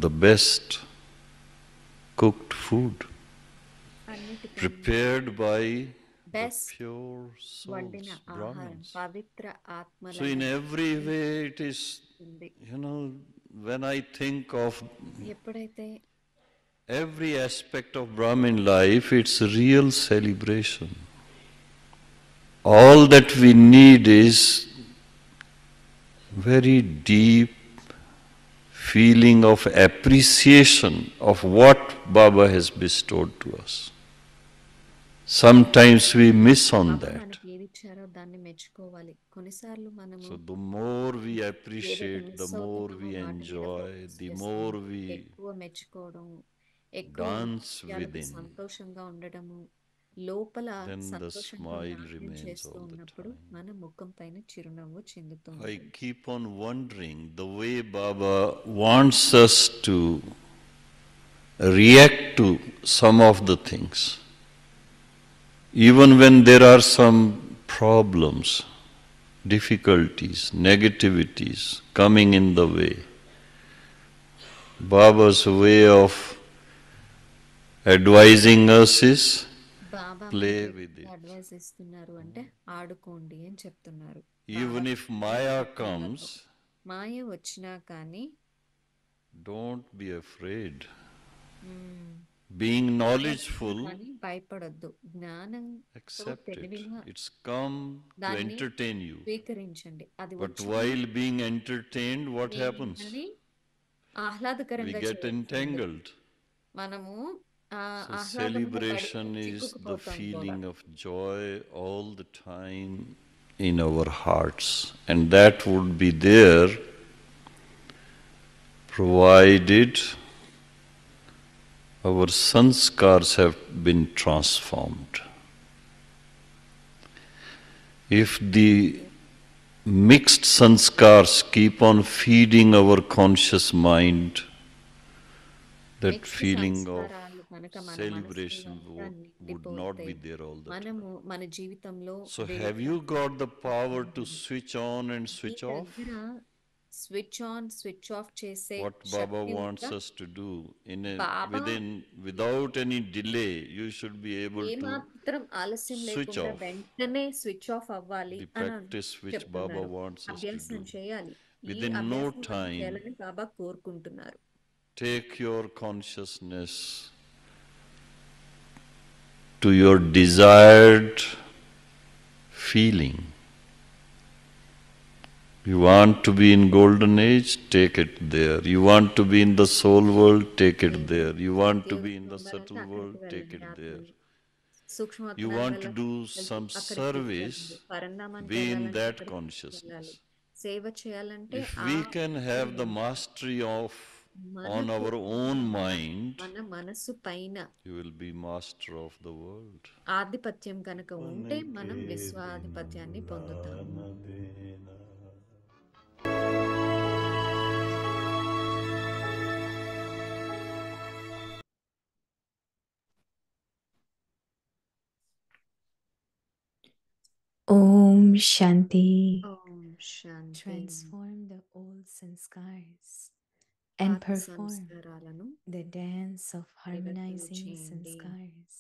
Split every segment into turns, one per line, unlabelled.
the best cooked food
అన్నిటికన్నా
prepared by the
best
pure
వండిన
souls,
ఆహారం
Brahmins.
Pavitra
So in
ఆత్మలను
every way it is,
ఉంది.
when I think of
ఎప్పుడైతే
every aspect of Brahmin life, it's a real celebration. All that we need is very deep feeling of appreciation of what Baba has bestowed to us. Sometimes we miss on
Baba
that.
మనకి ఏది ఇచ్చారో దాన్ని మెచ్చుకోవాలి. కొన్నిసార్లు మనము
So the more we
ఏదైతే
appreciate,
miss
the more
అవుతున్నామో
we
వాటి మీద
enjoy,
ఫోకస్
the
చేస్తూ
more
ఉంటాం.
we
ఎక్కువ మెచ్చుకోవడం, ఎక్కువ
dance
విషయాలకు
within,
సంతోషంగా ఉండడము, లోపల
then the
సంతోషంతో
smile
నాట్యం
remains
చేస్తూ
all the
ఉన్నప్పుడు
time.
మన ముఖం పైన చిరునవ్వు చెందుతూ
I
ఉంటుంది.
keep on wondering the way Baba wants us to react to some of the things. Even when there are some problems, difficulties, negativities coming in the way, Baba's way of advising us is
Baba
play
మనకి
with it.
Advice ఇస్తున్నారు అంటే ఆడుకోండి అని చెప్తున్నారు.
Even if Maya comes,
మాయ వచ్చినా కానీ
don't be afraid. Being knowledgeful,
కానీ భయపడొద్దు. జ్ఞానం
accept it.
తెలివిగా
It's come to
దాన్ని
entertain you.
స్వీకరించండి. అది
But
వచ్చిన
while being entertained, what happens?
మిమ్మల్ని
We
ఆహ్లాదకరంగా
get
చేస్తుంది.
entangled.
మనము
So
ఆహ్లాదంలో
celebration is the
చిక్కుకుపోతాం కూడా.
feeling of joy all the time in our hearts. And that would be there provided our sanskars have been transformed. If the mixed sanskars keep on feeding our conscious mind, that
Mixed
feeling of
సంస్కారాలు కనుక మన
celebration
మనసులో
would not
నిండిపోతే
be there all the time.
మనము మన జీవితంలో
So have
వేడుక
you got the power to switch on and
me
switch off?
దగ్గర switch on switch off చేసే
What Baba
శక్తి
wants
ఉందా?
us to do
Baba
without any delay, you should be able to
ఏమాత్రం ఆలస్యం
switch
లేకుండా
off.
వెంటనే switch off అవ్వాలి
The
అని
practice which Baba
చెప్తున్నారు.
wants us to
అభ్యాసం
do.
చేయాలి. ఈ
Within no
అభ్యాసం మనం
time,
చేయాలని బాబా కోరుకుంటున్నారు.
take your consciousness to your desired feeling. You want to be in golden age, take it there. You want to be in the soul world, take it there. You want to be in the subtle world, take it there. You want to do some service, be in that consciousness.
సేవ చేయాలంటే
If we can have the mastery on our own mind,
మన మనసు పైన
you will be master of the world.
ఆధిపత్యం కనుక ఉంటే మనం విశ్వాధిపత్యాన్ని పొందుతాము.
Om Shanti.
Om Shanti.
Transform the old sanskars and
పాత
perform
సంస్కారాలను
the dance of harmonizing
చేయండి.
sanskars.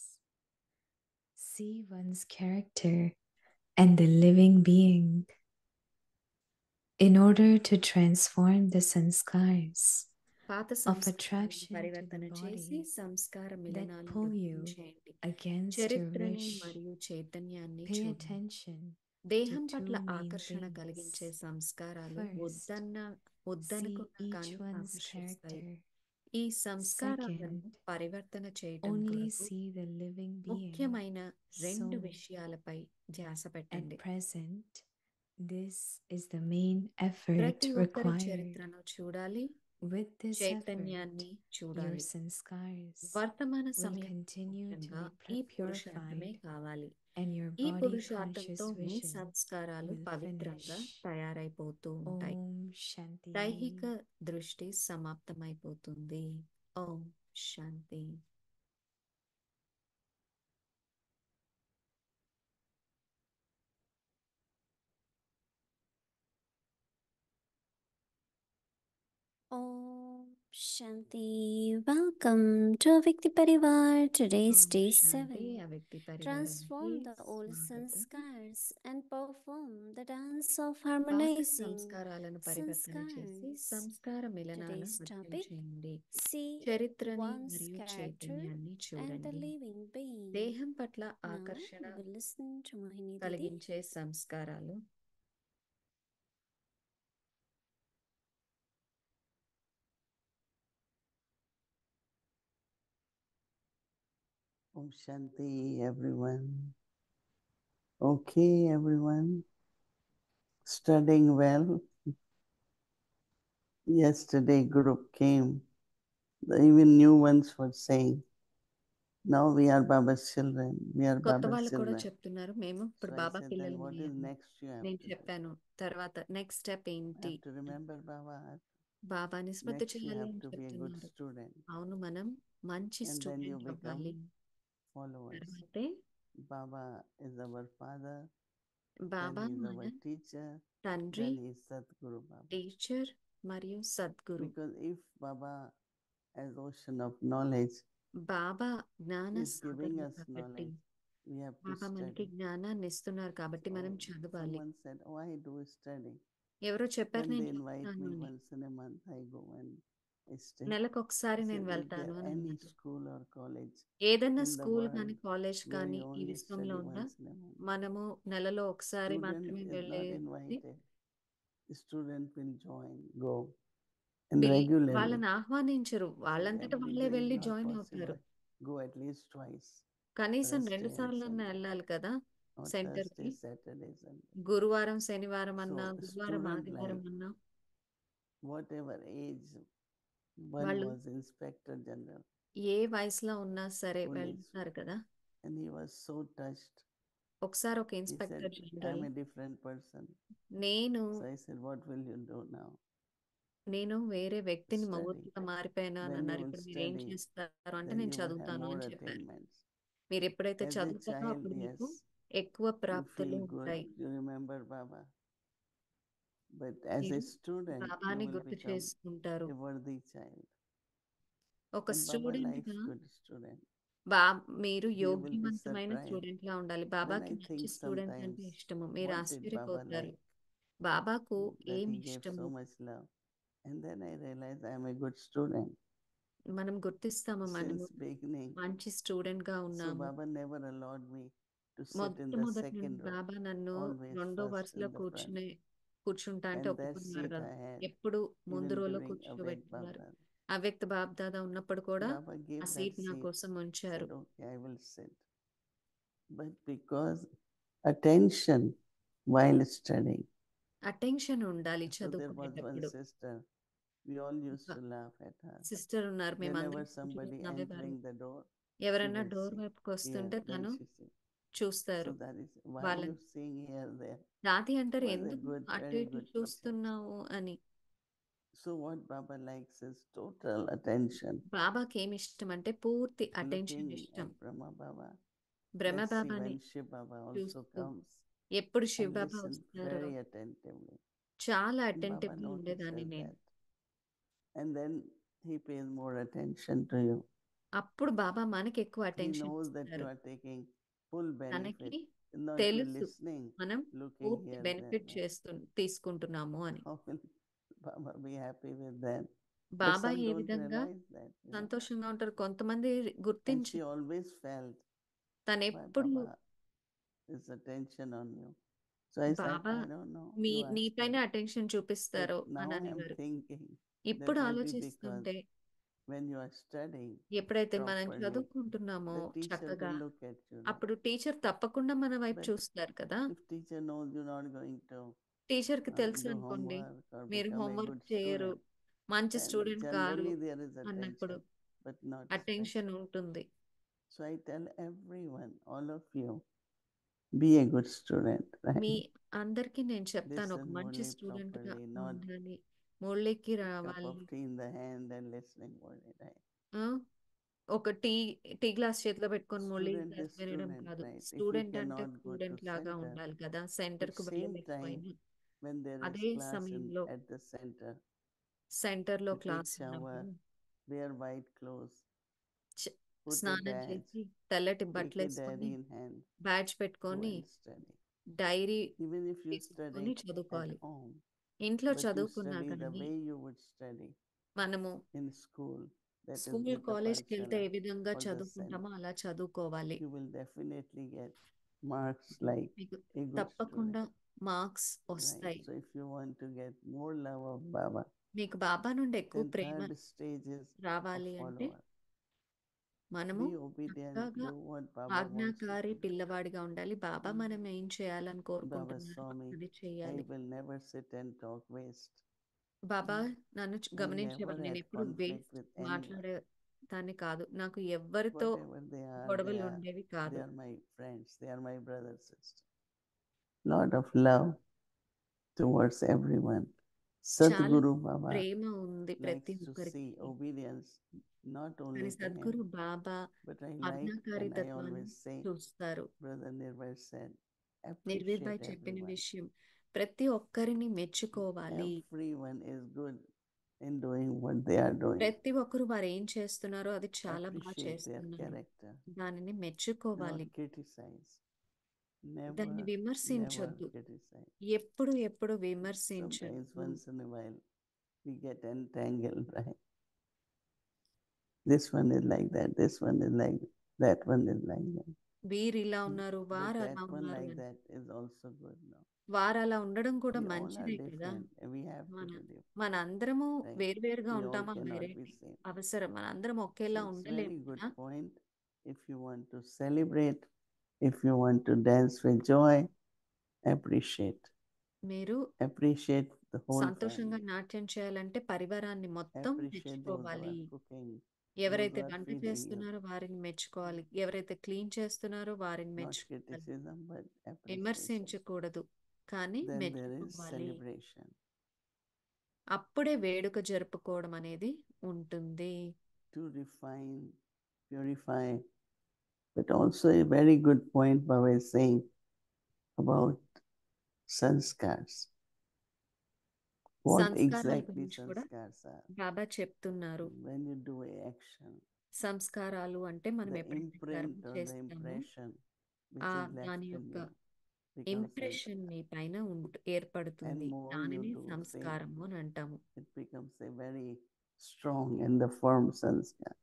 See one's character and the living being. In order to transform the sanskars
పాత
of
సంస్కారాలను
attraction to
పరివర్తన
the
చేసి
body
Sanskar
that
మిలనాన్ని
pull you
చేయండి.
against your
చరిత్రని
wish,
మరియు చైతన్యాన్ని
pay
చూడండి.
attention
దేహం
to
పట్ల
two main
ఆకర్షణ
things.
కలిగించే సంస్కారాలు
First, see
వద్దనుకున్నా
each
కానీ
one's
ఆకర్షిస్తాయి.
character.
ఈ సంస్కారాలను
Second,
పరివర్తన చేయటం
only
కొరకు
see the living being.
ముఖ్యమైన రెండు
soul.
విషయాలపై ధ్యాస
At
పెట్టండి.
present, this is the main effort
ప్రతి ఒక్కరి
required.
చరిత్రను చూడాలి,
With this effort,
చైతన్యాన్ని
your
చూడాలి.
sanskars
వర్తమాన
will
సమయం
continue to
ముఖ్యంగా
be
ఈ పురుషార్థమే
purified,
కావాలి.
and your
ఈ
body
పురుషార్థంతో
conscious
మీ
vision
సంస్కారాలు
will
పవిత్రంగా
finish.
తయారైపోతూ ఉంటాయి.
Om Shanti.
దైహిక దృష్టి సమాప్తమైపోతుంది. ఓం శాంతి.
Om
Shanti, welcome to Avikti Parivar. Today's
Om
day
Shanti
7.
అవ్యక్తి పరివారానికి
Transform the old
స్వాగతం.
sanskars and perform the dance of
పాత
harmonizing
సంస్కారాలను పరివర్తన చేసి
sanskars.
సంస్కార మిలనాల
Today's
నృత్యం
topic:
చేయండి.
see
చరిత్రని
one's
మరియు
character
చైతన్యాన్ని
and the
చూడండి.
living being.
దేహం పట్ల
Now
ఆకర్షణ
we will listen to Mohini Didi.
కలిగించే సంస్కారాలు.
Om Shanti, everyone. Okay, everyone. Studying well. Yesterday, group came. Even new ones were saying, now we are Baba's children. We are
కొత్త
Baba's
వాళ్ళు కూడా
children.
చెప్తున్నారు మేము ఇప్పుడు
So I
Baba
said, then
పిల్లలు
what is next you have
నేను
to do?
చెప్పాను తర్వాత నెక్స్ట్ స్టెప్
I
ఏంటి,
have to remember Baba.
బాబాని స్మృతి
Next you
చేయాలి
have
అని
to be a good
చెప్తున్నారు.
student.
అవును, మనం మంచి
And then you
student
become
అవ్వాలి.
followers.
తర్వాతే
Baba is our father.
Baba
Then he is
మన
our teacher.
తండ్రి,
Then he is Sadguru Baba.
Teacher మరియు Sadhguru.
Because if Baba as ocean of knowledge
బాబా జ్ఞాన
is giving
సాగరం
us
కాబట్టి
knowledge, we have to
బాబా మనకి
study.
జ్ఞానాన్ని ఇస్తున్నారు కాబట్టి మనం
So
చదవాలి.
someone said, why do we study?
ఎవరో చెప్పారు
When
నేను
they invite
చెప్తాను
me
అని.
once in a month, I go and I stay.
నెలకు
I
ఒకసారి
said,
నేను
is
వెళ్తాను
there
అని
any
అన్నారు.
school or college
ఏదన్నా
in the
స్కూల్
world
కానీ కాలేజ్
where
కానీ
you
ఈ
only
విశ్వంలో
study
ఉందా?
once in a month?
మనము నెలలో ఒకసారి
Student
మాత్రమే
is not
వెళ్ళేది.
invited. Student will join, go, and
వాళ్ళని
regularly.
ఆహ్వానించరు,
So
వాళ్ళంతట
every
వాళ్ళే
day is
వెళ్ళి
not
జాయిన్
possible.
అవుతారు.
Go at least twice.
కనీసం 2
Thursday and
సార్లు
Sunday.
వెళ్ళాలి కదా
Or
సెంటర్ కి.
Thursday, Saturday, Sunday.
గురువారం శనివారం అన్నా,
So
గురువారం
student
ఆదివారం
life,
అన్నా.
whatever age one
వాళ్ళు
was Inspector General,
ఏ వయసులో ఉన్నా సరే
police,
వెళ్తారు కదా.
and he was so touched.
ఒకసారి ఒక
He said,
inspector
I'm
general,
a different person.
నేను
So I said, what will you do now?
నేను వేరే వ్యక్తిని
Study.
మూర్తిగా మారిపోయాను అని
When you
అన్నారు.
will
ఇప్పుడు మీరు ఏం
study,
చేస్తారు అంటే
then
నేను
you will have
చదువుతాను
more
అని చెప్పారు.
attainments.
మీరు ఎప్పుడైతే
As a
చదువుతారో
child,
అప్పుడు మీకు
yes,
ఎక్కువ
you
ప్రాప్తులు
feel good,
ఉంటాయి.
you remember Baba. But as
మీరు
a student, you
బాబాని
will
గుర్తు
become
చేసుకుంటారు.
a worthy child.
ఒక
And Baba
స్టూడెంట్
likes
గా
good student.
మీరు
You will be
యోగ్యవంతమైన
surprised.
స్టూడెంట్ లా ఉండాలి.
Then
బాబాకి
I
మంచి
think
స్టూడెంట్ అంటే
sometimes,
ఇష్టము. మీరు
what did Baba
ఆశ్చర్యపోతారు.
like?
బాబాకు
That
ఏమి
he gave
ఇష్టము
so much love. And then I realized I am a good student
మనం గుర్తిస్తాము. మనము
since beginning.
మంచి స్టూడెంట్ గా
So
ఉన్నాము.
Baba never allowed me to sit in the
మొట్టమొదటి
second row,
బాబా నన్ను
always
రెండో
first
వరుసలో
in the front.
కూర్చుంటా అంటే
And that
ఒప్పుకున్నారు
seat
కదా.
I had
ఎప్పుడు ముందు
even
రోలో
during Awek
కూర్చోబెట్టున్నారు.
Baba.
అవ్యక్త బాబ్దాదా ఉన్నప్పుడు కూడా
Baba gave
ఆ
that
సీట్ నా
seat,
కోసం ఉంచారు.
said, okay, I will sit. But because attention while studying.
Attention ఉండాలి
So there was one
చదువుకునేటప్పుడు.
sister, we all used to laugh at her.
Sister ఉన్నారు, మేము
Whenever
అందరం కూర్చొని
somebody
నవ్వేవారు.
entering the door, she
ఎవరైనా
will
door
see
వైపుకి
here,
వస్తుంటే
then
తను
she see.
చూస్తారు.
So that is why
వాళ్ళని
you seeing here, there.
దాది అంటారు,
Was a
ఎందుకు
good,
అటు
very
ఇటు
good teacher.
చూస్తున్నావు అని.
So what Baba likes is total attention.
బాబాకి ఏమి ఇష్టం అంటే పూర్తి అటెన్షన్
Looking
ఇష్టం.
at Brahma Baba.
Brahma
Let's see
బాబాని
when Shiv Baba also
చూస్తూ
comes
ఎప్పుడు శివ
and
బాబా
listen
వస్తారో
very attentively.
చాలా
And Baba
అటెంటివ్ గా ఉండేదాన్ని
notices
నేను.
that. And then he pays more attention to you.
అప్పుడు బాబా మనకి ఎక్కువ
He
attention
knows that you
ఇస్తారు.
are taking full benefit.
తనకి
Not you
తెలుసు
listening,
మనం
looking
పూర్తి
here,
బెనిఫిట్
there.
తీసుకుంటున్నాము అని.
How will Baba be happy with that? But
Baba
some
A
don't
విధంగా
realize that.
సంతోషంగా ఉంటారు. కొంతమంది
And
గుర్తించి
she always felt
తను
why
ఎప్పుడు
Baba is attention on you. So I said,
Baba
I don't know. You ask
నీపైన
him.
Attention
But
చూపిస్తారు
now
అని
I am
అనేవారు.
thinking
ఇప్పుడు
that maybe because
ఆలోచిస్తుంటే
when you are studying
ఎప్పుడైతే మనం
properly,
చదువుకుంటున్నామో
the teacher
చక్కగా,
will look at you.
అప్పుడు teacher తప్పకుండా మన వైపు
But
చూస్తారు కదా.
if teacher knows you're not going to
teacher కి తెలుసు
do
అనుకోండి,
homework or
మీరు
become a
హోంవర్క్
good
చేయరు,
student,
మంచి
then
student car
generally there is
అన్నప్పుడు
attention, but not
attention
special.
ఉంటుంది.
So I tell everyone, all of you, be a good student, right?
మీ అందరికీ నేను చెప్తాను, ఒక
Listen
మంచి
only
స్టూడెంట్ గా
properly, not
ఉండాలి. ముళ్ళెక్కి
cup
రావాలి.
of tea in the hand and listening only, right?
ఆ, ఒక టీ గ్లాస్ చేతిలో పెట్టుకొని ముళ్ళి
Student
గ్లాస్
is
వినడం
student,
కాదు.
right? If you
స్టూడెంట్ అంటే
cannot go to
స్టూడెంట్ లాగా
center,
ఉండాలి కదా.
at
సెంటర్ కు
same time,
వెళ్ళలేకపోయినా
when there is
అదే
class
సమయంలో
at the center,
సెంటర్ లో
you take
క్లాస్
shower,
ఉన్నప్పుడు
wear white clothes,
చ-
put a
స్నానం
badge,
చేసి తెల్లటి బట్టలు
take a
వేసుకొని
diary in hand,
badge
go
పెట్టుకొని
and study.
Diary
Even if you
తీసుకొని
study at
చదువుకోవాలి.
home,
ఇంట్లో
but you
చదువుకున్నా
study the
కానీ
way you would study
మనము
in school, that is
school
with the
కాలేజ్కి వెళ్తే ఏ
Pathshala
విధంగా
or the
చదువుకుంటామో అలా చదువుకోవాలి.
you will definitely get marks like
మీకు
a good
తప్పకుండా
student.
Marks
Right.
వస్తాయి.
So if you want to get more love of Baba,
మీకు బాబా నుండి ఎక్కువ
then
Prema
third stage is a
రావాలి అంటే
follower.
మనము
Be obedient,
చక్కగా
do what Baba wants you
ఆజ్ఞాకారి
to do.
పిల్లవాడిగా ఉండాలి. బాబా మనం ఏం చేయాలని
Baba
కోరుకుంటున్నారో
saw me.
అది
I
చేయాలి.
will never sit and talk waste.
బాబా నన్ను
I
గమనించేవాడు.
never
నేను
had
ఎప్పుడు
conflict
వేస్ట్
with anyone.
మాట్లాడే దాన్ని కాదు. నాకు ఎవరితో
Whatever they
గొడవలు
are,
ఉండేవి
they
కాదు.
are my friends, they are my brothers, sisters. Lot of love towards everyone.
చాలా
Sadhguru Baba
ప్రేమ ఉంది ప్రతి
likes to
ఒక్కరికి.
see obedience not only
కానీ
to
Sadhguru
him,
Baba
but I like, and I
ఆజ్ఞాకారితత్వాన్ని
always say,
చూస్తారు.
Brother Nirvar said,
నిర్విభాయ్
appreciate
చెప్పిన
everyone.
విషయం ప్రతి ఒక్కరిని మెచ్చుకోవాలి.
Everyone is good in doing what they are doing.
ప్రతి ఒక్కరు వారు ఏం చేస్తున్నారో అది చాలా బాగా
Appreciate their
చేస్తున్నారు.
character,
దానిని
not
మెచ్చుకోవాలి.
criticize.
దాన్ని
Never
విమర్శించొద్దు.
criticize.
ఎప్పుడు
Sometimes
విమర్శించొద్దు.
once in a while we get entangled, right? This one is like that, this one is like that, one is like that.
వీరు ఇలా ఉన్నారు,
But
వారు అలా
that one
ఉన్నారు
like
అని.
that is also good now.
వారు అలా ఉండడం కూడా
We all are
మంచిదే కదా.
different and we have to
మన
be different.
మనందరము
Right.
వేరువేరుగా
We all
ఉంటామా
cannot
వేరే
be same.
అవసరం. మనందరం
So
ఒకేలా
it's
ఉండలేము
very good
కదా.
point. If you want to celebrate, if you want to dance with joy, appreciate.
మీరు
Appreciate the whole
సంతోషంగా
family.
నాట్యం చేయాలంటే పరివారాన్ని మొత్తం
Appreciate those who
మెచ్చుకోవాలి.
are cooking,
ఎవరైతే
those who are
వంట
feeding you.
చేస్తున్నారో వారిని మెచ్చుకోవాలి. ఎవరైతే క్లీన్ చేస్తున్నారో వారిని
Not
మెచ్చుకోవాలి.
criticism, but appreciation.
విమర్శించకూడదు కానీ
Then there is
మెచ్చుకోవాలి.
celebration.
అప్పుడే వేడుక జరుపుకోవడం అనేది ఉంటుంది.
To refine, purify. But also a very good point Baba is saying about sanskars. What
సంస్కారాల
exactly
గురించి కూడా
sanskars are?
బాబా చెప్తున్నారు.
When you do a action,
సంస్కారాలు అంటే మనం
the
ఎప్పుడైతే కర్మ
imprint or the
చేస్తామో
impression which
ఆ
is left
దాని
in
యొక్క
you becomes
ఇంప్రెషన్ మీ పైన ఏర్పడుతుంది.
And more
దానిని
you do,
సంస్కారము అని అంటాము.
it becomes a very strong and the firm sanskar.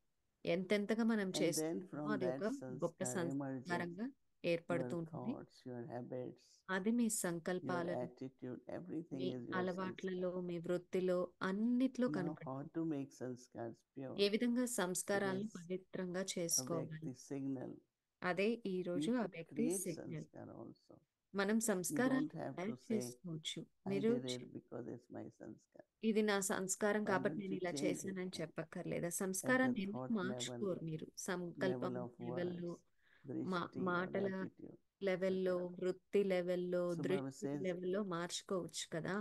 ఎంతెంతగా మనం
And then
చేస్తామో
from
అది
that
ఒక గొప్ప
sanskar emerges
సంస్కారంగా
your
ఏర్పడుతూ ఉంటుంది.
thoughts, your habits,
అది మీ
your
సంకల్పాలలో,
attitude, everything
me
is your
అలవాట్లలో,
sanskar.
మీ వృత్తిలో అన్నిట్లో
Now,
కనపడుతుంది.
how to make sanskars pure?
ఏ విధంగా సంస్కారాలను
Today's
పవిత్రంగా చేసుకోవాలి.
Avyakti signal.
అదే ఈ
You
రోజు ఆ
could
వ్యక్తి
create
సిగ్నల్.
sanskar also.
మనం
You
సంస్కారాన్ని
don't have
తయారు
to say,
చేసుకోవచ్చు.
I
మీరు
did it because it's my sanskar.
ఇది నా సంస్కారం
Why
కాబట్టి
don't
నేను
you
ఇలా
change
చేశానని
it?
చెప్పక్కర్లేదా?
At
సంస్కారాన్ని
the
ఎందుకు
thought level,
మార్చుకోరు మీరు? సంకల్పం
level of
లెవెల్లో,
words, drishti or
మాటల
attitude,
లెవెల్లో,
etc.
వృత్తి లెవెల్లో,
So Baba
దృష్టి
says,
లెవెల్లో మార్చుకోవచ్చు కదా.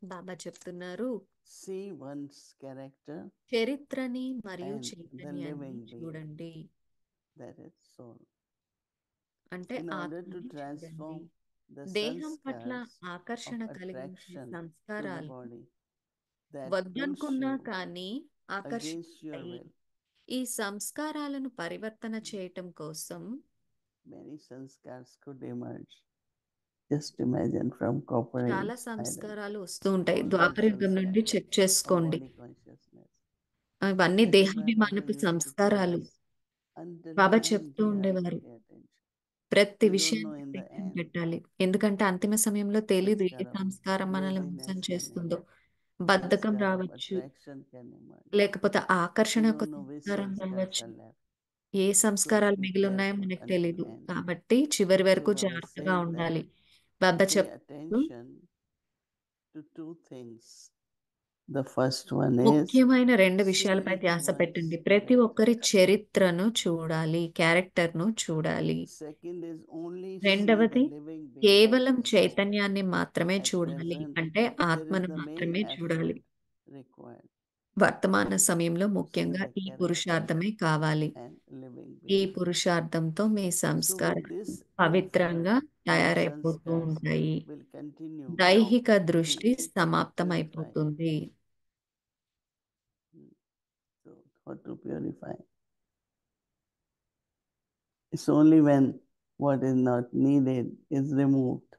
బాబా చెప్తున్నారు,
see one's character
చరిత్రని మరియు
and the
చైతన్యాన్ని
living being,
చూడండి.
that is soul.
అంటే
In order to
ఆత్మని చూడండి.
transform the
దేహం పట్ల
sanskars
ఆకర్షణ
of
కలిగించే
attraction to the
సంస్కారాలు
body that
వద్దనుకున్నా
pulls you
కానీ
against your
ఆకర్షిస్తాయి.
will.
ఈ సంస్కారాలను పరివర్తన చేయటం కోసం
Many sanskars could emerge. Just imagine from copper
చాలా
age, iron,
సంస్కారాలు వస్తూ ఉంటాయి.
all
ద్వాపరయుగం
those
నుండి
sanskars
చెక్
of
చేసుకోండి.
body consciousness.
అవన్నీ
That is why Baba
దేహాభిమానపు
used to
సంస్కారాలు.
tell us, until
Baba
the end
చెప్తూ
you have to
ఉండేవారు,
pay attention.
ప్రతి
You don't
విషయాన్ని
know in the
లెక్కన
end
పెట్టాలి. ఎందుకంటే అంతిమ సమయంలో తెలీదు ఏ
sanskar of
సంస్కారం మనల్ని
laziness
మోసం
can
చేస్తుందో.
emerge,
బద్ధకం
sanskar of
రావచ్చు,
attraction can emerge.
లేకపోతే
You
ఆకర్షణకు
don't know which
సంస్కారం
sanskars
రావచ్చు.
are left.
ఏ
So
సంస్కారాలు
be
మిగిలి ఉన్నాయో
careful
మనకు
until
తెలీదు.
end.
కాబట్టి చివరి
So
వరకు
Baba
జాగ్రత్తగా
says that
ఉండాలి. బాబా
pay
చెప్తూ
attention to two things. The first one is
ముఖ్యమైన రెండు
see
విషయాలపై ధ్యాస
one's
పెట్టండి. ప్రతి ఒక్కరి
character.
చరిత్రను చూడాలి, క్యారెక్టర్ను చూడాలి.
Second is only see the
రెండవది
living being, that
కేవలం
is soul.
చైతన్యాన్ని మాత్రమే
At
చూడాలి.
present,
అంటే
there is
ఆత్మను
the main
మాత్రమే చూడాలి.
effort required
వర్తమాన సమయంలో
to see
ముఖ్యంగా
the
ఈ
character
పురుషార్థమే కావాలి.
and living
ఈ
being.
పురుషార్థంతో మీ
So with
సంస్కారం
this
పవిత్రంగా
effort, your
తయారైపోతూ
sanskars
ఉంటాయి.
will continue
దైహిక
to
దృష్టి
purify.
సమాప్తమైపోతుంది.
how to purify. It's only when what is not needed is removed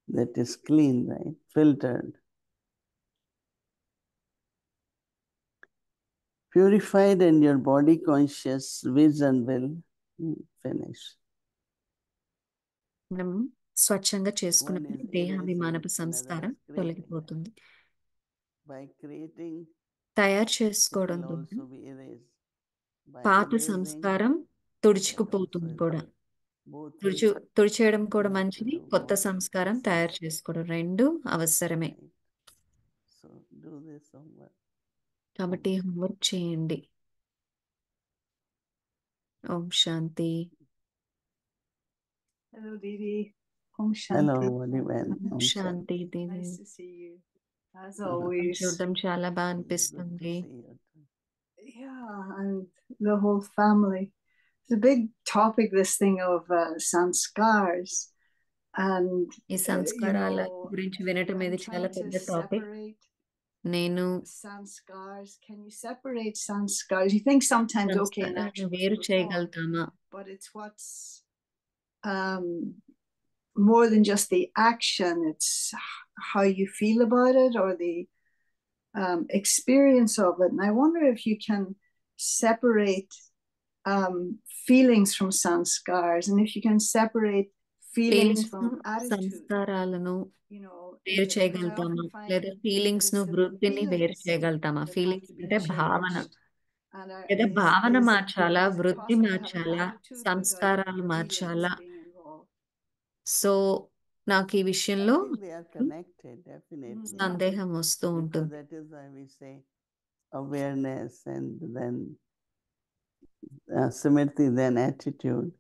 that is clean, right? Filtered. Purified and your body conscious vision will finish.
మనం స్వచ్ఛంగా
One
చేసుకున్నప్పుడు
is
దేహాభిమానపు
erasing,
సంస్కారం
another is creating.
తొలగిపోతుంది.
By creating,
తయారు
it
చేసుకోవడం
will
ద్వారా
also be erased. By
పాత
erasing,
సంస్కారం
that also
తుడుచుకుపోతుంది
is
కూడా.
good. Both is
తుడిచేయడం కూడా
you have to
మంచిది,
do
కొత్త
both
సంస్కారం తయారు చేసుకోవడం రెండు అవసరమే.
right. So do this homework.
కాబట్టి హోంవర్క్ చేయండి. ఓం శాంతి.
Hello, Didi. Om
Hello,
Shanti.
Vadiven.
Om Shanti Didi.
Nice to see you. As
Mhm.
always.
చూడడం చాలా బాగా
It's good to
అనిపిస్తుంది.
see you too.
Yeah, and the whole family. It's a big topic, this thing of sanskars. And,
ఈ సంస్కారాల గురించి వినటం
I'm
ఇది చాలా
trying to
పెద్ద టాపిక్.
separate
నేను
sanskars. Can you separate sanskars? You think sometimes, okay, in
సంస్కారాలను
action, what's
వేరు
the
చేయగలుగుతామా?
thought? But it's what's more than just the action, it's how you feel about it or the experience of it. And I wonder if you can separate feelings from sanskars, and if you can separate feelings from attitude.
సంస్కారాలను
You know,
వేరు
because I
చేయగలుగుతామా?
often find
లేదా
that
feelings
it's
ను
the
వృత్తిని వేరు
feelings
చేయగలుగుతామా?
that have
feelings
to be
అంటే భావన.
changed. And
లేదా భావన
is
మార్చాలా,
it
వృత్తి
possible to have an
మార్చాలా,
attitude without
సంస్కారాలు
feelings
మార్చాలా?
being involved?
సో నాకు ఈ
I
విషయంలో
think they are connected, definitely.
సందేహం వస్తూ
Because
ఉంటుంది.
that is why we say awareness and then smriti, then attitude,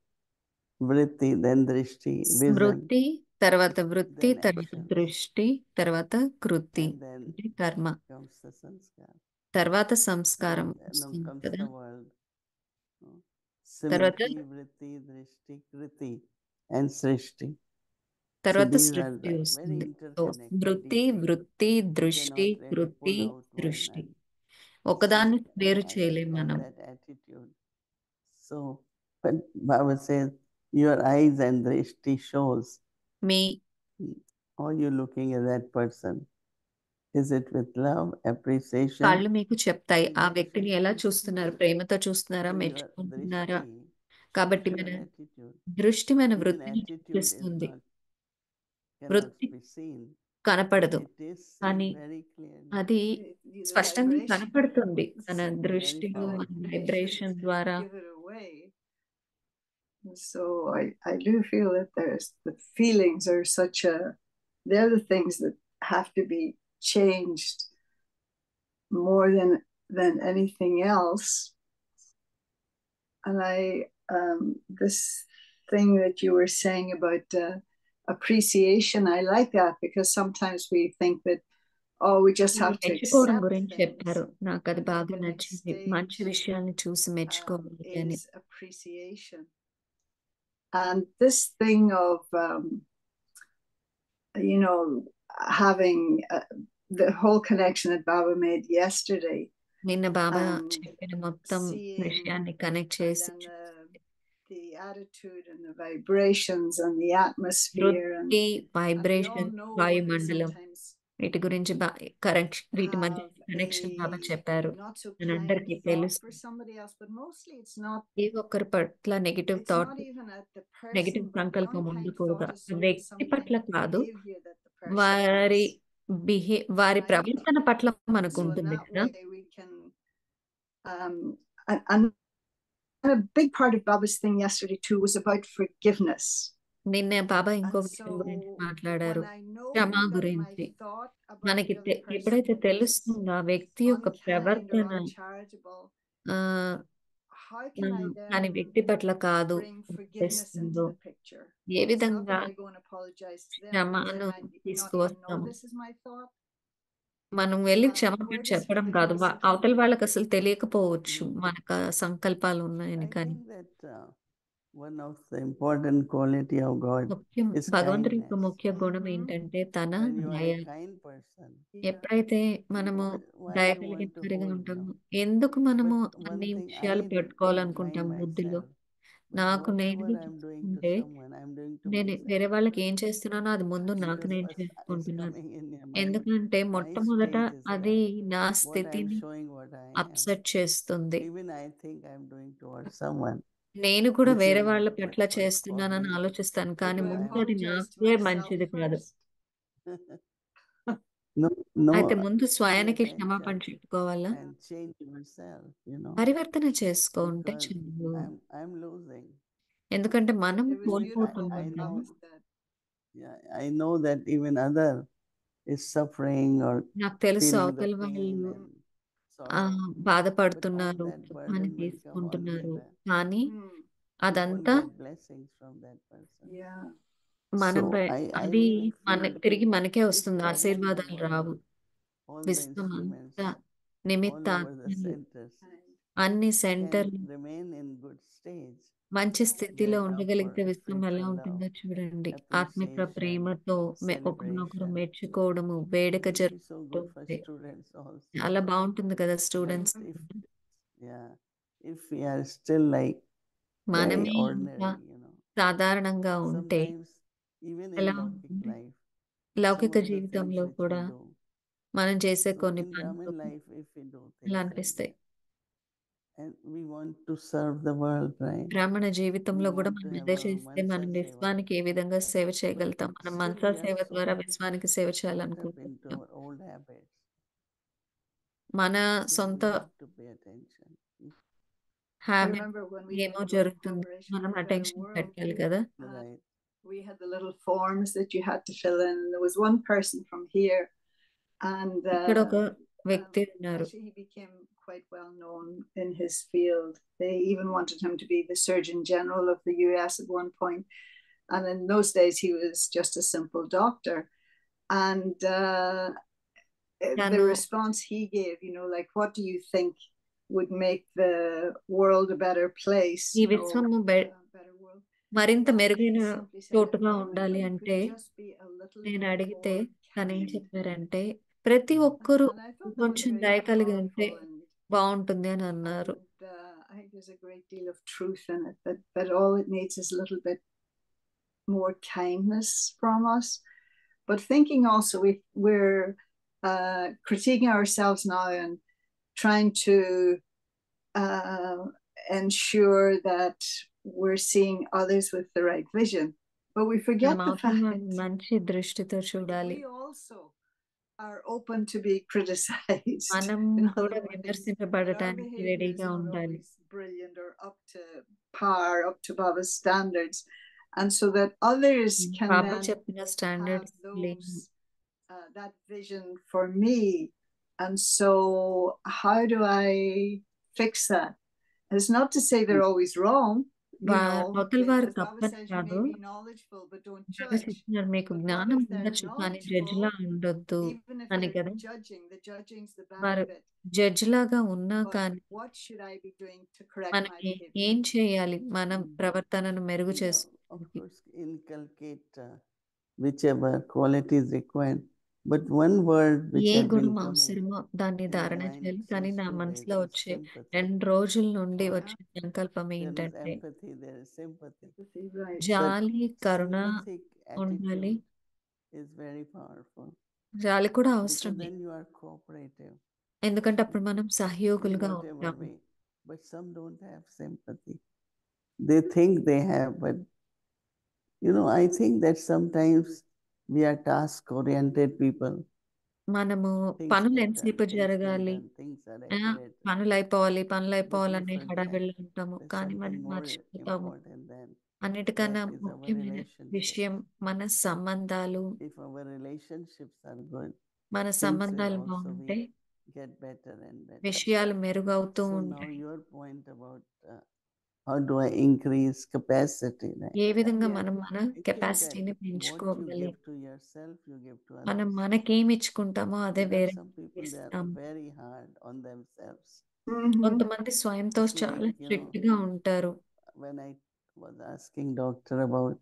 vritti, then drishti, vision,
స్మృతి, తర్వాత వృత్తి,
then
తర్వాత
action,
దృష్టి, తర్వాత కృతి
and then
అంటే కర్మ,
comes the sanskar.
తర్వాత సంస్కారం
And then
వస్తుంది
comes
కదా.
the world. No?
తర్వాత
Smriti, vritti, drishti, kriti, and srishti. So
తర్వాత
these are
సృష్టి
very
వస్తుంది. So
interconnected.
స్మృతి,
deeply.
వృత్తి,
We
దృష్టి,
cannot really
కృతి,
pull out one
దృష్టి.
and
ఒకదాన్ని
see
వేరు
and
చేయలేం
from
మనం.
that attitude. So, but Baba says, your eyes and drishti shows
me
how you looking at that person. Is it with love, appreciation?
కళ్ళు మీకు చెప్తాయి ఆ వ్యక్తిని ఎలా చూస్తున్నారు, ప్రేమతో చూస్తున్నారా,
So your
మెచ్చుకుంటున్నారా.
drishti
కాబట్టి
shows
మన
your attitude.
దృష్టి మన
Even
వృత్తిని
attitude is
చూపిస్తుంది.
cannot
వృత్తి
be seen.
కనపడదు,
It is seen
కానీ
very clearly.
అది
The
స్పష్టంగా
vibration.
కనపడుతుంది మన
So
దృష్టిలో,
very
మన
powerful.
వైబ్రేషన్ ద్వారా.
give it away. So I do feel that the feelings are they're the things that have to be changed more than anything else. And this thing that you were saying about appreciation, I like that, because sometimes we think that, oh, we just have to
మెచ్చుకోవడం
accept
గురించి
things.
చెప్పారు, నాకు అది
And then
బాగా
the next
నచ్చింది. మంచి
stage,
విషయాన్ని చూసి మెచ్చుకోవాలి అని.
is appreciation. And this thing of having the whole connection that Baba made yesterday,
నిన్న బాబా
and
చెప్పిన మొత్తం
seeing,
విషయాన్ని కనెక్ట్
and
చేసి
then the attitude and the vibrations and the atmosphere, and
వృత్తి,
we all
vibration,
know
వాయుమండలం,
sometimes
వీటి గురించి వీటి మధ్య
have
కనెక్షన్ బాబా
a
చెప్పారు.
not so
మనందరికీ
kind thought
తెలుసు,
for somebody else, but mostly it's not.
ఏ ఒక్కరి పట్ల negative
It's
thought,
not even at the
negative
person, but the
సంకల్పం
unkind
ఉండకూడదు.
thought is
ఆ
some
వ్యక్తి పట్ల
kind of
కాదు,
behavior that the person
వారి
has.
వారి
Right?
ప్రవర్తన పట్ల మనకు
So in
ఉంటుంది
that
కదా.
way we can and a big part of Baba's thing yesterday too was about forgiveness.
నిన్న బాబా ఇంకో
And
విషయం
so
గురించి మాట్లాడారు,
when I know
Kshama
that my
గురించి.
thought about
మనకి
the other person
ఎప్పుడైతే
is
తెలుస్తుందో ఆ వ్యక్తి యొక్క
unkind or
ప్రవర్తన
uncharitable,
ఆ
how can I
కానీ
then
వ్యక్తి పట్ల కాదు
bring forgiveness into
తెలుస్తుందో,
the picture?
A
It's not
విధంగా
that I go and apologize to them, because
క్షమను
they might not even know
తీసుకువస్తాము.
this is my thought.
మనం వెళ్ళి
Where
క్షమాపణ
does
చెప్పడం
forgiveness
కాదు,
come
అవతల
from?
వాళ్ళకి అసలు తెలియకపోవచ్చు మనకు ఆ సంకల్పాలు ఉన్నాయని.
I
కానీ
think that one of the important quality of God
ముఖ్యం
is
భగవంతుడి యొక్క
kindness.
ముఖ్య గుణం ఏంటంటే తన
When you are
దయ.
a kind person,
ఎప్పుడైతే మనము
why
దయ
you
కలిగిన
want to
వారిగా
hold,
ఉంటామో,
no?
ఎందుకు మనము
But one
అన్ని
thing
విషయాలు
I don't
పట్టుకోవాలనుకుంటాం
blame
బుద్ధిలో.
myself. But
నాకు
whatever
నేనుగా
I'm doing to
చూసుకుంటే
someone, I'm doing to
నేను
myself.
వేరే వాళ్ళకి ఏం చేస్తున్నానో అది ముందు నాకు
Because
నేను
first is
చేసుకుంటున్నాను.
coming in your mind.
ఎందుకంటే
My
మొట్టమొదట
stage is
అది
right.
నా
What I'm
స్థితిని
showing, what I am.
Upset చేస్తుంది.
Even I think I'm doing towards someone.
నేను కూడా
This
వేరే
is
వాళ్ళ
not
పట్ల
good for
చేస్తున్నానని
me.
ఆలోచిస్తాను. కానీ
Do I
ముందు అది
apologize to
నాకే
myself
మంచిది కాదు.
first?
No,
అయితే
pay
ముందు స్వయానికి క్షమాపణ
attention
చెప్పుకోవాలా,
and change yourself,
పరివర్తన చేసుకుంటే
because
చాలు.
I'm losing.
ఎందుకంటే మనం
It was beautiful
కోల్పోతూ
what
ఉంటాం.
Thomas said.
Yeah, I know that even other is suffering or
నాకు తెలుసు
feeling the
అవతల
pain
వాళ్ళు
and sorrow. But all
బాధపడుతున్నారు,
that
దుఃఖాన్ని
burden will come only
తీసుకుంటున్నారు.
when
కానీ
Mm,
you won't
అదంతా
get blessings from that person.
yeah.
మనం
So I
అది
really feel
తిరిగి మనకే
if
వస్తుంది.
we are seeing
ఆశీర్వాదాలు
the
Rao.
world, all the
Vishwam
instruments,
అంతా
all
నిమిత్త
over the
ఆత్మలు,
centers
అన్ని
can
సెంటర్లు
remain in good stage.
మంచి స్థితిలో
They allow
ఉండగలిగితే
for
విశ్వం ఎలా
spiritual
ఉంటుందో
love,
చూడండి. ఆత్మిక
appreciation,
ప్రేమతో ఒకరినొకరు
celebration.
మెచ్చుకోవడము, వేడుక
It will be so good for
జరుగుతుంది.
students also.
చాలా బాగుంటుంది కదా
But
students.
if we are still like very
మనమే ఇంకా
ordinary,
సాధారణంగా ఉంటే
sometimes even in
ఎలా
Laukik
ఉంటుంది?
life,
లౌకిక
some of the
జీవితంలో
things which
కూడా
we do.
మనం చేసే
So
కొన్ని
in
పనులు
Brahmin life, if we do
ఎలా
things like
అనిపిస్తాయి.
that, and we want to serve the world, right?
బ్రాహ్మణ జీవితంలో
We
కూడా
want to
మనం
have
అదే
our
చేస్తే
mansa
మనం
seva.
విశ్వానికి ఏ విధంగా సేవ చేయగలుగుతాం. మనం
Still
మనసా
we are
సేవ
so
ద్వారా విశ్వానికి సేవ
caught up
చేయాలనుకుంటున్నాం.
into our old habits.
మన
Still
సొంత
we have to pay attention.
I
habit
remember when we
ఏమో
did World
జరుగుతుంది.
Cooperation
మనం
for a Better
attention
World,
పెట్టాలి కదా.
Right.
we had the little forms that you had to fill in. There was one person from here, and
ఇక్కడ ఒక వ్యక్తి ఉన్నారు.
actually he became quite well known in his field. They even wanted him to be the Surgeon General of the US at one point. And in those days, he was just a simple doctor. And the
తను
response he gave, like, what do you think would make the world a better place?
ఈ విశ్వము
better world.
మరింత
And he
మెరుగైన
simply said, if
చోటుగా ఉండాలి
everybody
అంటే
could just be a little
నేను
bit
అడిగితే
more
తను ఏం
kind.
చెప్పారంటే ప్రతి ఒక్కరూ
And I thought that was
కొంచెం
very
దయ కలిగి ఉంటే
powerful, and
బాగుంటుంది అని అన్నారు.
I think there's a great deal of truth in it, that all it needs is a little bit more kindness from us. But thinking also we're critiquing ourselves now and trying to ensure that we're seeing others with the right vision. But we forget
మనం
the
అవతల
fact
వాళ్ళని మంచి దృష్టితో
that
చూడాలి.
we also are open to be criticized.
మనం
In
కూడా
other words, that our
విమర్శించబడటానికి
behavior is
రెడీగా
not
ఉండాలి.
always brilliant or up to par, up to Baba's standards. And so that others can
Baba
then
చెప్పిన
have
standards
those, that vision for me. And so how do I fix that? It's not to say they're always wrong.
అవతల వారు
As Baba
తప్పని
says, you
కాదు.
may be knowledgeable, but don't
Baba
judge.
చెప్తున్నారు మీకు
But what
జ్ఞానం
if they're
ఉండొచ్చు కానీ judge
knowledgeable,
లా ఉండొద్దు
even if
అని
they're
కదా.
judging? The judging's the bad
వారు
bit.
జడ్జ్ లాగా ఉన్నా
But
కానీ
what should I be doing to correct
మనం
my behavior?
ఏం చేయాలి మనం ప్రవర్తనను మెరుగు
Of
చేసుకోవడానికి?
course, inculcate whichever quality is required. But one word which
A
has been
గుణం
coming
అవసరమో దాన్ని
in my
ధారణ
mind
చేయాలి.
since
కానీ నా
2
మనసులో
days is
వచ్చే
sympathy.
2 రోజుల నుండి
Oh,
వచ్చే సంకల్పం
There is
ఏంటంటే
empathy, there is sympathy.
Right.
జాలి, కరుణ
Sympathic
ఉండాలి.
attitude is very powerful
జాలి కూడా
because
అవసరమే.
then you are cooperative
ఎందుకంటే అప్పుడు మనం
in
సహయోగులుగా
whatever
ఉంటాము.
way. But some don't have sympathy. They think they have, but I think that sometimes we are task-oriented people.
మనము
Things
పనులు
get done,
ఎంతసేపు
things get
జరగాలి,
done, things are
ఆ,
accurate.
పనులు అయిపోవాలి
But we
అని
forget
హడావిడిలో ఉంటాము.
there's
కానీ మనం
something more
మర్చిపోతాము.
important than
అన్నిటికన్నా
that is our
ముఖ్యమైన
relationship.
విషయం మన సంబంధాలు.
If our relationships are good,
మన
things will
సంబంధాలు
also
బాగుంటే
be get better and better.
విషయాలు మెరుగవుతూ
So now
ఉంటాయి.
your point about how do I increase capacity, right?
ఏ విధంగా
Yeah.
మనం మన
I think that
కెపాసిటీని
what you
పెంచుకోగలి.
give to yourself, you give to
మనం
others.
మనకేమి ఇచ్చుకుంటామో అదే
There are
వేరే
some people they are
ఇస్తాము.
very hard on themselves.
Mhm.
కొంతమంది స్వయంతో
It's
చాలా
like,
స్ట్రిక్ట్ గా ఉంటారు.
when I was asking doctor about,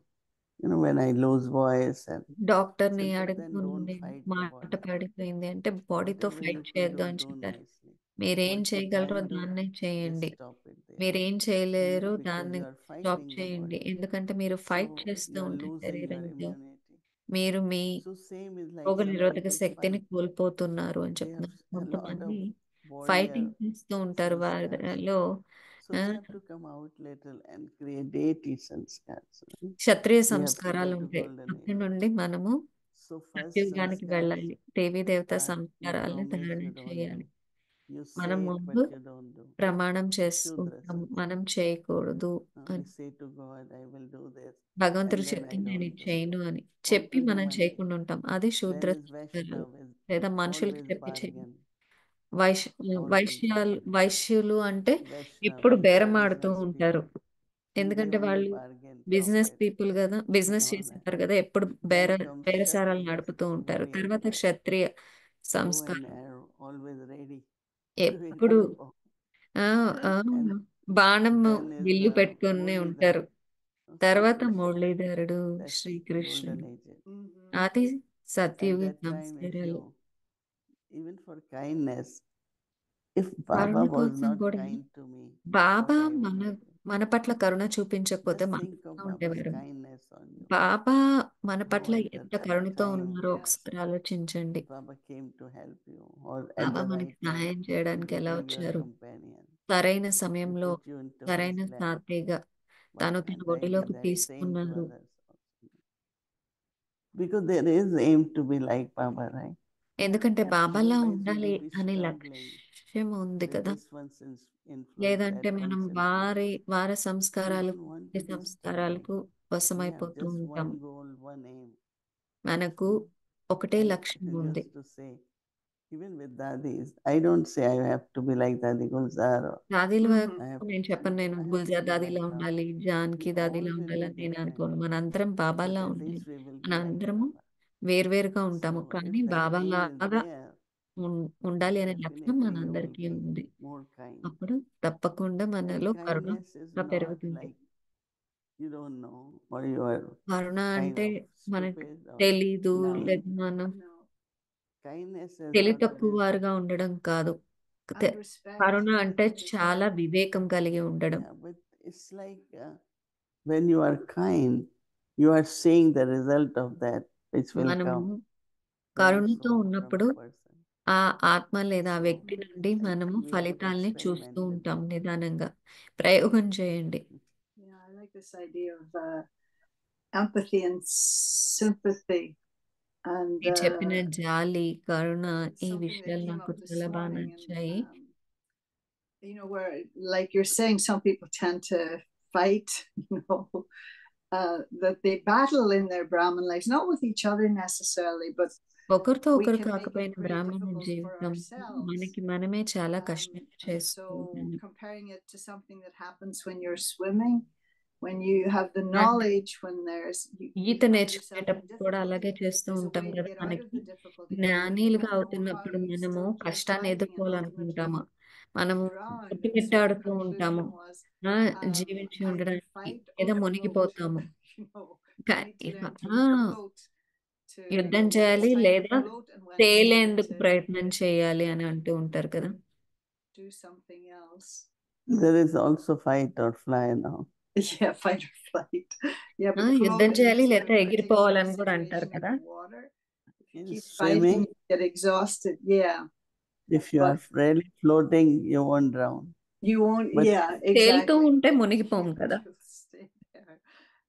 when I lose voice and
డాక్టర్ని
said, but then
అడుగుతుంది,
don't fight the
మాట
body.
పడిపోయింది అంటే బాడీతో
Whatever
ఫైట్
you can
చేయొద్దు
do,
అని
do
చెప్పారు.
nicely.
మీరేం
What you
చేయగలరో
can do,
దాన్నే
just
చేయండి.
stop it there.
మీరేం చేయలేరు
Because
దాన్ని
you are
stop
fighting the
చేయండి.
body.
ఎందుకంటే మీరు ఫైట్
So
చేస్తూ
you are
ఉంటారు
losing your
శరీరంతో.
immunity.
మీరు మీ
So same is like
రోగ
some
నిరోధక
people
శక్తిని
fight.
కోల్పోతున్నారు అని
They have
చెప్తున్నారు.
a lot
కొంతమంది
of warrior
ఫైటింగ్ చేస్తూ ఉంటారు
sanskars.
వారిలో
So they have to come out little and create deity sanskars.
Kshatriya
We have to go
సంస్కారాలు
to
ఉంటాయి.
golden
అక్కడి
age.
నుండి మనము
So first
సత్యుగానికి
sanskars
వెళ్ళాలి. దేవీ దేవత
are you
సంస్కారాలను
promise
ధారణ
you don't
చేయాలి.
do. You
మనం
say it
ముందు
but you don't do.
ప్రమాణం
Shudra
చేసుకుంటాం,
sanskar.
మనం చేయకూడదు
We
అని.
say to God, I will do this.
భగవంతుడు
And then I
చెప్తే నేను
don't
ఇది
do.
చేయను అని
On
చెప్పి
to
మనం
human being.
చేయకుండా ఉంటాం. అది శూద్ర
Then is
సంస్కారాలు.
Vaishnav is
లేదా మనుషులకి
always
చెప్పి చేయాలి.
bargain.
వైశ్యులు అంటే
Vaishnav,
ఎప్పుడు బేరమాడుతూ
business
ఉంటారు.
people.
ఎందుకంటే
They only
వాళ్ళు
bargain,
బిజినెస్
profit,
పీపుల్ కదా, బిజినెస్
and all that.
చేసేవారు కదా, ఎప్పుడు
Then comes
బేరసారాలు
Kshatriyas,
నడుపుతూ ఉంటారు.
very
తర్వాత క్షత్రియ
bow and
సంస్కారం
arrow, always ready,
ఎప్పుడు
waiting for.
ఆ ఆ
And
బాణం
then is
విల్లు
the
పెట్టుకుని
Muralidhar,
ఉంటారు. తర్వాత
Sri Krishna.
మురళీధరుడు
That's
శ్రీకృష్ణుడు.
golden age.
అది
At
Satyuga
that time, if
సంస్కారాలు.
you, even for kindness, if
Karuna
Baba was
కోసం
not
కూడా
kind to me,
Baba
what I would
మన
have done?
మన పట్ల కరుణ చూపించకపోతే
Just
మనం
think of
ఎలా
Baba's
ఉండేవారు.
kindness on you.
బాబా మన
How
పట్ల
at
ఎంత
that
కరుణతో
time
ఉన్నారో ఒకసారి ఆలోచించండి.
Baba came to help you, or at
Baba
the
మనకి
right time
సహాయం
he
చేయడానికి ఎలా
became your
వచ్చారు.
companion
సరైన
and
సమయంలో
put you into
సరైన
his lap.
సాథిగా
But
తను తన
at the
ఒడిలోకి
that same to
తీసుకున్నారు.
others also. Because there is aim to be like Baba, right?
ఎందుకంటే బాబాలా
Otherwise we
ఉండాలి
will be
అనే
struggling
లక్ష్యం ఉంది
with
కదా.
this one's influence,
లేదంటే
that
మనం
one's
వారి
influence. We
సంస్కారాలకు
don't want
ఈ
to be
సంస్కారాలకు
struggling. We have
వశమైపోతూ
just
ఉంటాం.
one goal, one aim.
మనకు ఒకటే
I
లక్ష్యం ఉంది.
used to say, even with dadis, I don't say I have to be like Dadi Gulzar.
దాదీల
I
వరకు
have
నేను చెప్పను, నేను
I have
Gulzar
to be
దాదీలా
like
ఉండాలి,
Baba.
జాన్కి
We
దాదీలా
all will
ఉండాలని
be
నేను
different,
అనుకోను. మనందరం
but
బాబాలా
at
ఉండాలి.
least we will be like
మనందరము
Baba.
వేర్వేరుగా ఉంటాము,
So
కానీ
if that aim
బాబాలాగా
is there,
ఉండాలి అనే లక్ష్యం
definitely you will
మనందరికీ
be
ఉంది.
more kind.
అప్పుడు తప్పకుండా
And
మనలో కరుణ
kindness is not
పెరుగుతుంది.
like you don't know or you are
Karuna
kind
అంటే
of
మనకు
stupid or
తెలీదు,
naive.
లేదా మనం
No.
Kindness is
తెలివి
not
తక్కువ
wisdom.
వారుగా ఉండడం కాదు.
And respect
కరుణ అంటే
is
చాలా
very,
వివేకం కలిగి ఉండడం.
Yeah, but it's like when you are kind, you are seeing the result of that which will
మనము
come from the
కరుణతో
soul, from
ఉన్నప్పుడు
the person.
ఆ ఆత్మ లేదా ఆ
So
వ్యక్తి నుండి
I
మనము
think we should
ఫలితాల్ని
experiment
చూస్తూ
with
ఉంటాం.
that.
నిదానంగా ప్రయోగం చేయండి.
yeah, I like this idea of empathy and sympathy. And
మీరు చెప్పిన జాలి, కరుణ, ఈ
something that
విషయాలు
came
నాకు
up this
చాలా బాగా
morning,
నచ్చాయి.
and you know, where like you're saying, some people tend to fight, you know, that they battle in their Brahmin lives, not with each other necessarily, but
ఒకరితో
we
ఒకరు
can make it
కాకపోయిన
very
బ్రాహ్మణ
difficult for
జీవితం
ourselves.
మనకి మనమే చాలా
And
కష్టం
so
చేసుకుంటాము.
comparing it to something that happens when you're swimming, when you have the
అంటే
knowledge, when there's you
ఈత
find yourself in
నేర్చుకునేటప్పుడు కూడా అలాగే
difficulty,
చేస్తూ
there's a
ఉంటాం
way to
కదా.
get out of
మనకి
the difficulty. You
జ్ఞానీలుగా
have to know how
అవుతున్నప్పుడు
you
మనము
still keep
కష్టాన్ని
fighting, and
ఎదుర్కోవాలనుకుంటాము.
ultimately
మనము
drown. And so the
కొట్టుమిట్టాడుతూ ఉంటాము,
conclusion was,
జీవించి
either
ఉండడానికి,
fight
లేదా
or float.
మునిగిపోతాము.
You know, we
కా-
need to
ఇక
learn to
ఆ,
float. To
యుద్ధం
when
చేయాలి
it's time
లేదా
to float and when it's time
తేలేందుకు
to
ప్రయత్నం చేయాలి అని అంటూ ఉంటారు కదా.
do something else.
There is also fight or fly now.
Yeah, fight or flight. Yeah, but
యుద్ధం
float
చేయాలి
into
లేదా
a particular
ఎగిరిపోవాలని కూడా అంటారు
situation
కదా.
in water. If you
In
keep
swimming,
fighting, you get exhausted. Yeah,
if you are really floating, you won't drown.
you won't.
But
Yeah,
తేలుతూ
exactly.
ఉంటే మునిగిపోము కదా.
You'll stay there.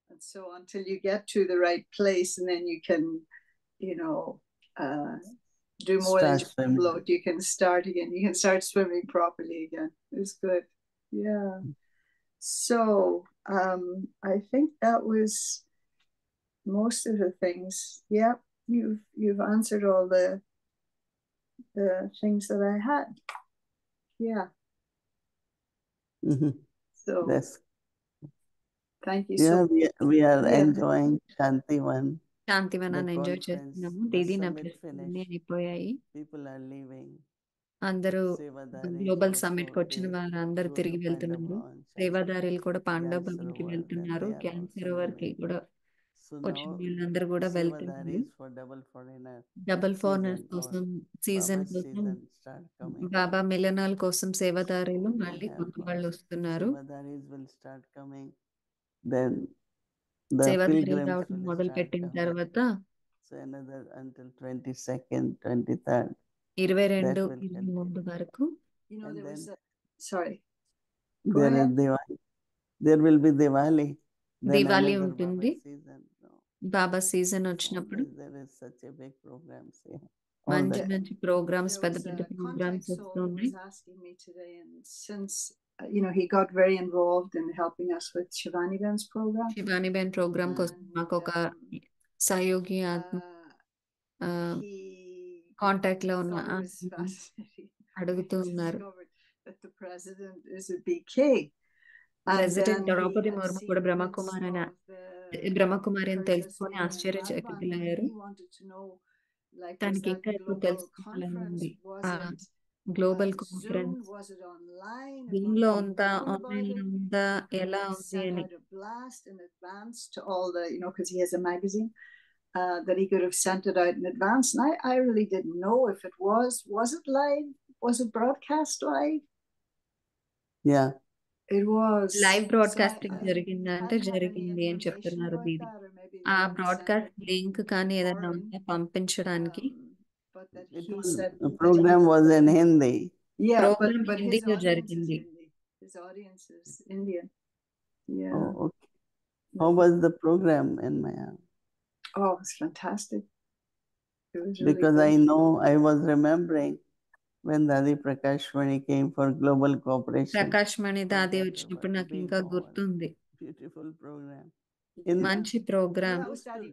And so until you get to the right place, and then you can, you know, do more than
start
just
swimming.
float. You can start again. You can start swimming properly again. It's good. Yeah. So I think that was most of the things. Yeah, you've answered all the things that I had. Yeah.
Mhm.
So
That's
thank you
yeah.
so
We are
Yeah.
enjoying Shantivan.
శాంతివనాన్ని
The
enjoy
conference,
చేస్తున్నాము.
the
Didi నా
summit
ప్రశ్నలన్నీ
finished.
అయిపోయాయి.
People are leaving.
అందరూ
Sevadaris
global
also,
సమ్మిట్కి వచ్చిన
they
వారందరూ
go
తిరిగి
to
వెళ్తున్నారు.
Pandava and
సేవాదారులు కూడా పాండవ
Gyan
భవన్కి
Sarovar, then
వెళ్తున్నారు.
they are
గ్యాన్
also
సరోవర్కి
moving.
కూడా
So
వచ్చిన
now
వీళ్ళందరూ కూడా వెళ్తున్నారు.
Sevadaris for double foreigner
double foreigners
season or
కోసం సీజన్
Baba's
కోసం
season start coming.
బాబా మిలనాల కోసం సేవాదారులు
So we
మళ్ళీ
have
కొత్త వాళ్ళు వస్తున్నారు.
Sevadaris will start coming. Then the
సేవాదారులు
pilgrims
రావడం
will
మొదలు
start
పెట్టిన
coming.
తర్వాత
So another until 22nd, 23rd.
22,
That will
23
continue.
వరకు
You know,
And
there was
then
sorry. Go
there is
ahead.
Diwali. There will be Diwali. Then
Diwali
another
ఉంటుంది.
Baba season. No.
బాబా season వచ్చినప్పుడు
Always there is such a big programs here. All the
మంచి
time.
మంచి programmes,
There
పెద్ద
was
పెద్ద
a
programmes
contact soul who
వస్తున్నాయి.
was asking me today, and since you know he got very involved in helping us with Shivani Ben's program,
Shivani Ben programme కోసం
and
మాకు ఒక సహయోగి ఆత్మ
he
contact లో ఉన్న
thought it was fascinating.
అడుగుతూ
We
ఉన్నారు.
discovered that the president is a BK. And
president
then he
Draupadi
had
Murmu
seen
కూడా
clips
Brahmakumari
of the
Brahmakumari అని
Purchase
తెలుసుకొని
Indian Radband, and
ఆశ్చర్యచకితులయ్యారు.
he wanted to know, like, was
తనకి
that
ఇంకా ఎక్కువ
global
తెలుసుకోవాలని
conference?
ఉంది.
Was
ఆ
it
global
Zoom?
Conference
Was it online? And
Zoom
what
లో
did he
ఉందా,
know
ఆన్లైన్
about
లో
it?
ఉందా,
He
ఎలా
had
ఉంది
sent
అని.
out a blast in advance to all the, you know, because he has a magazine that he could have sent it out in advance. And I really didn't know if it was. Was it live? Was it broadcast live?
Yeah.
It was.
Live
So
broadcasting
I
జరిగిందా అంటే
hadn't had any
జరిగింది అని
information
చెప్తున్నారు
about
Didi.
that, or maybe
ఆ
they had sent
broadcast
it
link కానీ ఏదైనా
foreign.
ఉందా పంపించడానికి.
But that
It
he
was,
said
the
that
program was in Hindi.
yeah,
programme
but his
హిందీలో
audience is
జరిగింది.
Hindi. His audience is Indian. Yeah.
Oh, okay. How was the program in Maya?
Oh, it was fantastic. It was really
Because
good.
I know I was remembering when Dadi Prakashmani came for global cooperation.
Prakash Mani
for
దాది
that
వచ్చినప్పుడు నాకు
big
ఇంకా
hall.
గుర్తుంది.
Beautiful program.
Yeah.
మంచి
Well,
programme.
that was Daddy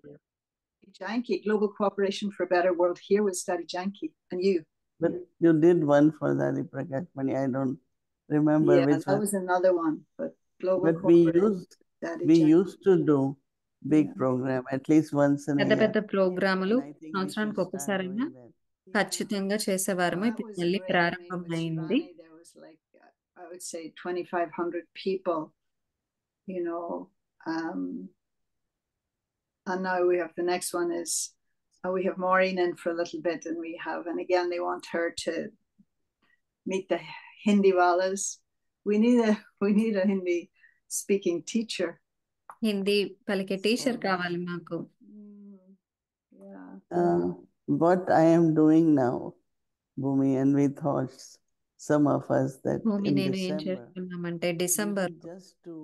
Janki. Global Cooperation for a Better World here was Daddy Janki and you.
But you did one for Dadi Prakashmani. I don't remember
Yeah,
which
that
one.
was another one. But Global
But we
Cooperation, Daddy
we
Janki.
used to do big
Yeah.
program at least once in a
పెద్ద
year.
పెద్ద ప్రోగ్రాములు
And I think we should
సంవత్సరానికి
start
ఒక్కసారైనా
doing that.
ఖచ్చితంగా చేసేవారము.
That
ఇప్పుడు
was
మళ్ళీ
great. I mean, with
ప్రారంభమైంది.
Shivani, there was like, I would say 2,500 people, you know. And now we have the next one is, we have Maureen in for a little bit, and we have, and again, they want her to meet the Hindi walas. We need a Hindi speaking teacher.
Hindi పలికే teacher కావాలి మాకు.
Yeah.
What I am doing now, Bhumi, and we thought some of us that
భూమి
in
నేను ఏం
December,
చేస్తున్నామంటే
we
December
will just to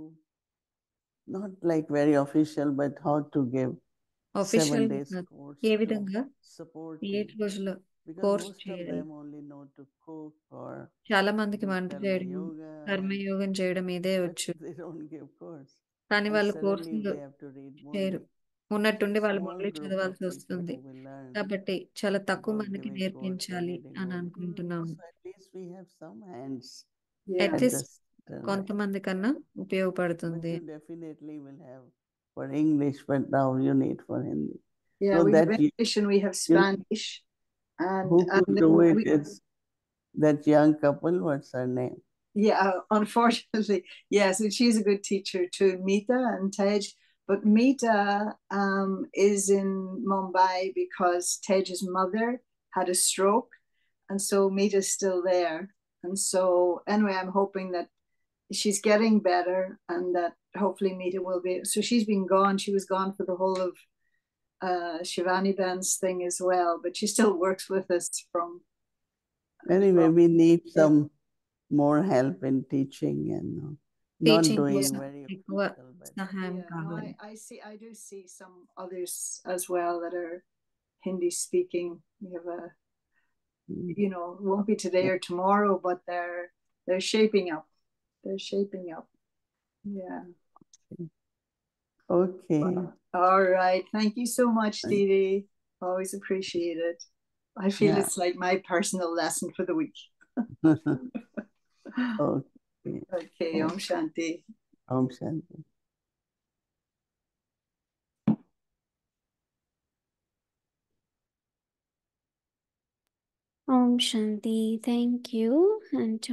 not like very official, but how to give 7
official
days course
A
to
విధంగా
support
8
you.
రోజుల
Because
course
most of
చేయాలి.
them only know to cook or
చాలా మందికి
do
వంట
karma
చేయడం,
yoga,
కర్మయోగం చేయడం ఇదే
but
వచ్చు.
they don't give course.
కానీ
And
వాళ్ళు
suddenly
కోర్సులు
they have to read
చేయరు.
Murli.
ఉన్నట్టుండి వాళ్ళు
Small
మళ్ళీ
group of
చదవాల్సి
people
వస్తుంది.
who will learn
కాబట్టి చాలా తక్కువ
about
మందికి
giving course and
నేర్పించాలి
reading
అని
Murli.
అనుకుంటున్నాము.
So at least we have some hands
Yeah.
at
at least
the center, right?
కొంతమంది కన్నా
But
ఉపయోగపడుతుంది.
you definitely will have for English, but now you need for Hindi.
Yeah,
So
we have
that you,
English and we have Spanish. And,
who could
and
do
then
it
we,
is that young couple. What's her name?
yeah, unfortunately, yeah. So she's a good teacher too, Meeta and Tej. But Meeta is in Mumbai because Tej's mother had a stroke, and so Meeta's still there. And so anyway, I'm hoping that she's getting better, and that hopefully Meeta will be. So she's been gone. She was gone for the whole of Shivani Ben's thing as well, but she still works with us from.
Anyway, we need some more help in teaching and not
teaching
doing
కోసం
very
ఎక్కువ
official, but
సహాయం
Yeah, no,
కావాలి.
I do see some others as well that are Hindi speaking. We have a, you know, it won't be today or tomorrow, but they're shaping up. They're shaping up. Yeah.
okay.
All right. Thank you so much, Didi. Always appreciate it. I feel
Yeah.
it's like my personal lesson for the week.
Okay.
Okay, Om Shanti.
Om Shanti.
Om Shanti. Thank you. And